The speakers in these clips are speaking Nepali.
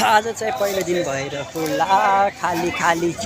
आज चाहिँ पहिलो दिन भएर खुला खाली खाली छ।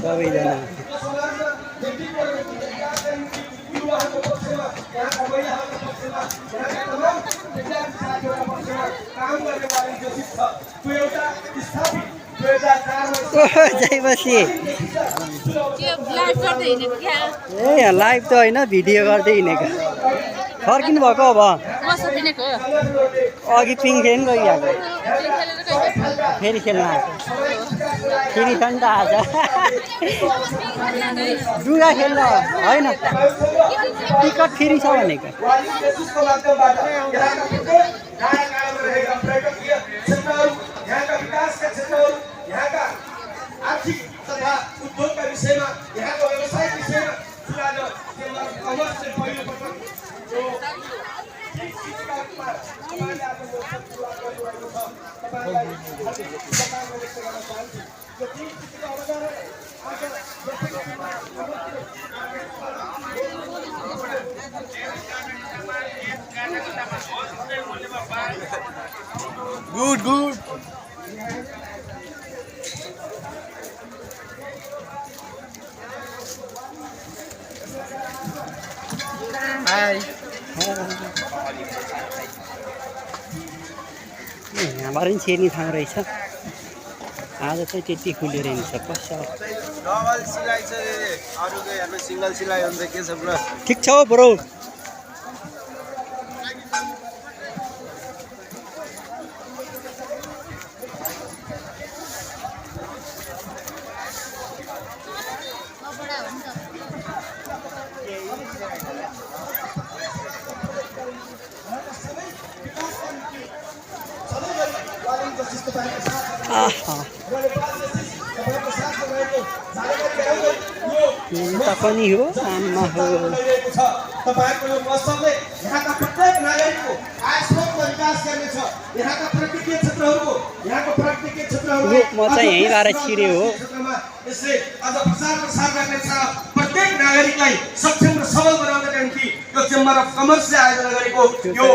सबैजना जयबसी ए लाइभ त होइन भिडियो गर्दै हिँडेको फर्किनु भएको अब अघि पिङ खेल्नु गइहाल्यो फेरि खेल्न आएको फेरि छ नि त आज डुगा खेल्न होइन टिकट फेरि छ भनेको आर्थिक तथा उद्योगका विषयमा यहाँको व्यवसायिक विषयमा गुड गुड हाय यहाँबाट पनि छेर्ने ठाउँ रहेछ आज चाहिँ त्यति खुलेर हिँड्छ पसल डबल सिलाइ छ अरूको हेर्नु सिंगल सिलाइ हुन्छ के छ ब्रो ठिक छ हो ब्रो पनि हो आमा हो तपाईहरुको यो महोत्सवले यहाँका प्रत्येक नागरिकको आय स्रोतमा विकास गर्नेछ यहाँका प्राकृतिक क्षेत्रहरुको म चाहिँ यहीँबाट छिरे हो यसले अझ प्रसार गर्नेछ प्रत्येक नागरिकलाई सक्षम र सबल बनाउनका निम्ति यो चेम्बर अफ कमर्सले आयोजना गरेको यो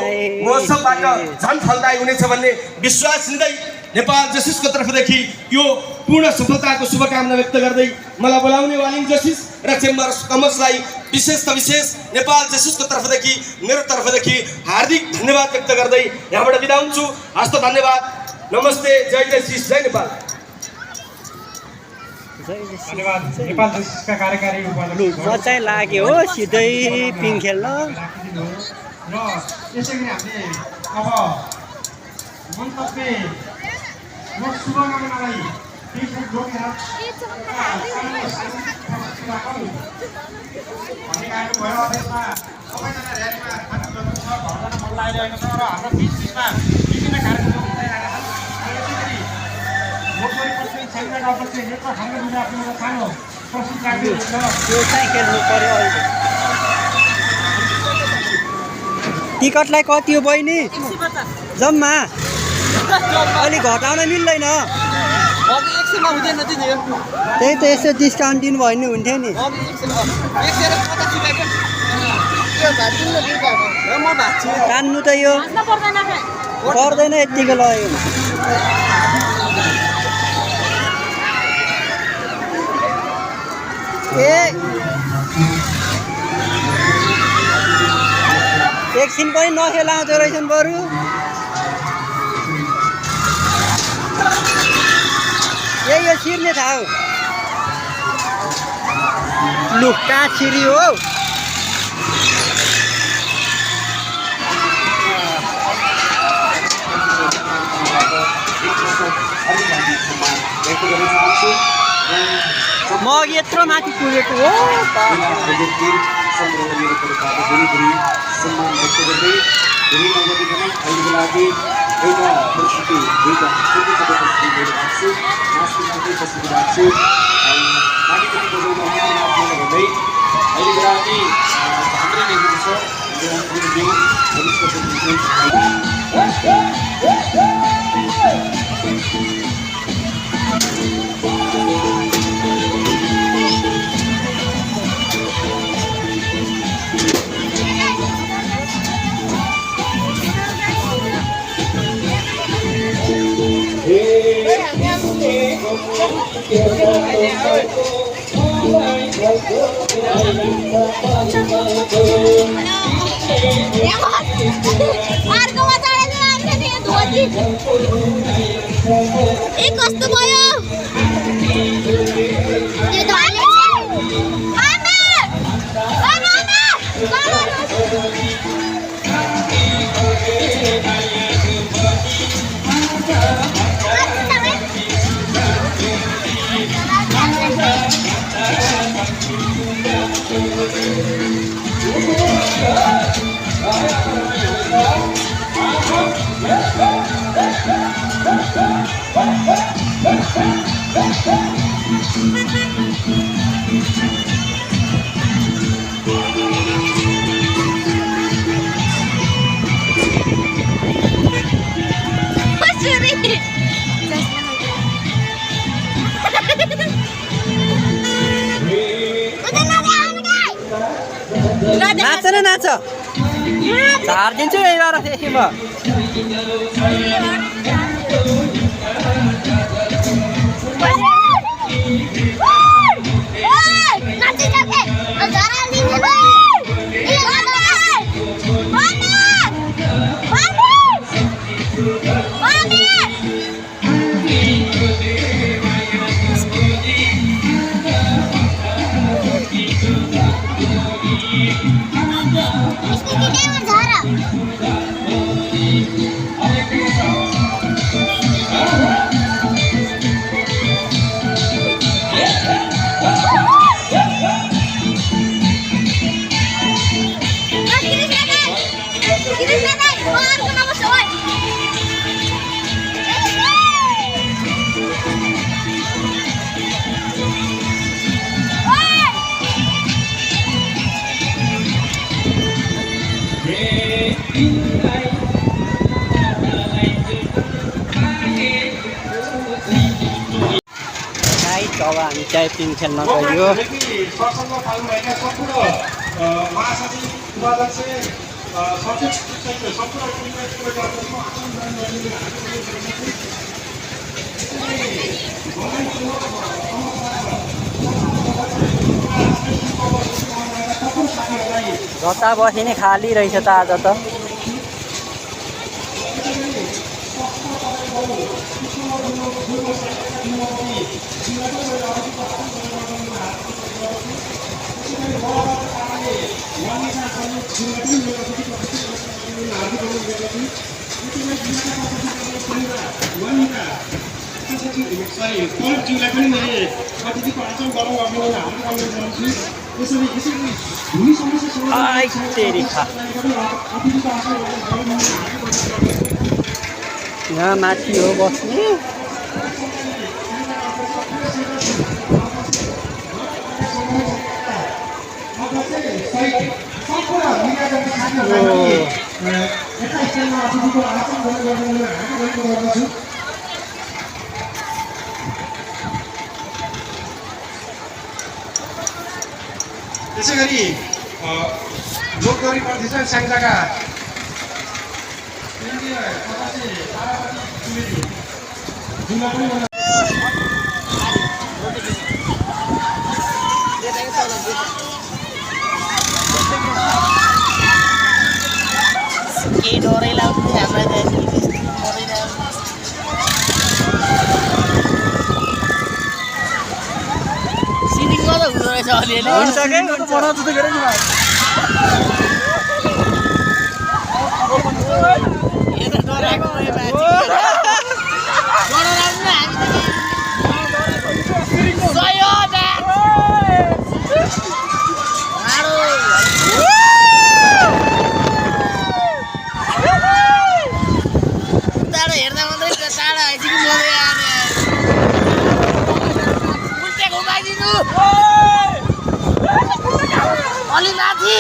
महोत्सवबाट झन् फलदायी हुनेछ भन्ने विश्वास लिँदै नेपाल जस्टिसको तर्फदेखि यो पूर्ण सफलताको शुभकामना व्यक्त गर्दै मलाई बोलाउने वालिङ जस्टिस र चेम्बर अफ कमर्सलाई विशेष नेपाल जस्टिसको तर्फदेखि मेरो तर्फदेखि हार्दिक धन्यवाद व्यक्त गर्दै यहाँबाट बिदा हुन्छु। हस्त धन्यवाद। नमस्ते। जय जस्टिस। जय नेपाल। धन्यवाद। नेपाल जस्टिसका कार्यकारी उपाध्यक्ष म चाहिँ लाग्यो हो सिधै पिङ खेल्न र यसैले हामीले अब मन्तव्य म शुभकामनालाई फेसबुक जोडेर भयो अफिसमा सबैजना र्यालीमा साथी गर्नु छ घरबाट मन लागिरहेको छ र हाम्रो बिचमा विभिन्न कार्यक्रम हुँदैरहेका छन्। यसरी लोकसभा छैन नपछि नेता खाने बिना आफ्नो सानो प्रस्तुत राख्दै हुन्छ त्यो चाहिँ खेल्नु पर्यो अहिले टिकटलाई कति हो बहिनी? 150 जम्मा अलिक घटाउन मिल्दैन? अघि 100 मा हुँदैन दिदी यो त्यही त यसो डिस्काउन्ट दिनुभयो भने हुन्थ्यो नि। अघि 150 रुपैयाँ यो भाज्नु न दिदा म भाज्छु तान्नु त यो भाज्न पर्दैन के पर्दैन यतिको लगेको। ए एकछिन पनि नखेलाउँदो रहेछन् बरु। ए यो छिर्ने ठाउँ लु कहाँ छिरी हो? म अघि यत्रो माथि पुगेको हो अर्कोमा चढेर आउँछ नि यो धोती ए कस्तो भयो यो धोती आमा नाच न नाच झारिदिन्छु यहीँबाट फेरि म। अब हामी टाइपिङ खेल्न गयो। जता बसी नै खाली रहेछ त आज त। आई तेरी खा यहाँ माथि हो बस्ने। यता स्ट्यान्डमा अतिथिको आसन गर्ने गर्नु हामी गर्दछु। त्यसै गरी लोकगौरी प्रतिष्ठान स्याङ्जाका केन्द्रीय सदस्य तारापति सुवेदी जुम्ला पनि के डरै लाग्छ हामीलाई त सिटिङमा त हुँदो रहेछ अलिअलि हुन्छ के बनाउँछु त गरेँ नि भाइ यो त डराएको भयो मान्छे डराउनु न हामी त सही हो टाढो हेर्दा मात्रै टाढा आइसक्यो मजा आने उल्टे घुमाइदिनु अलि माथि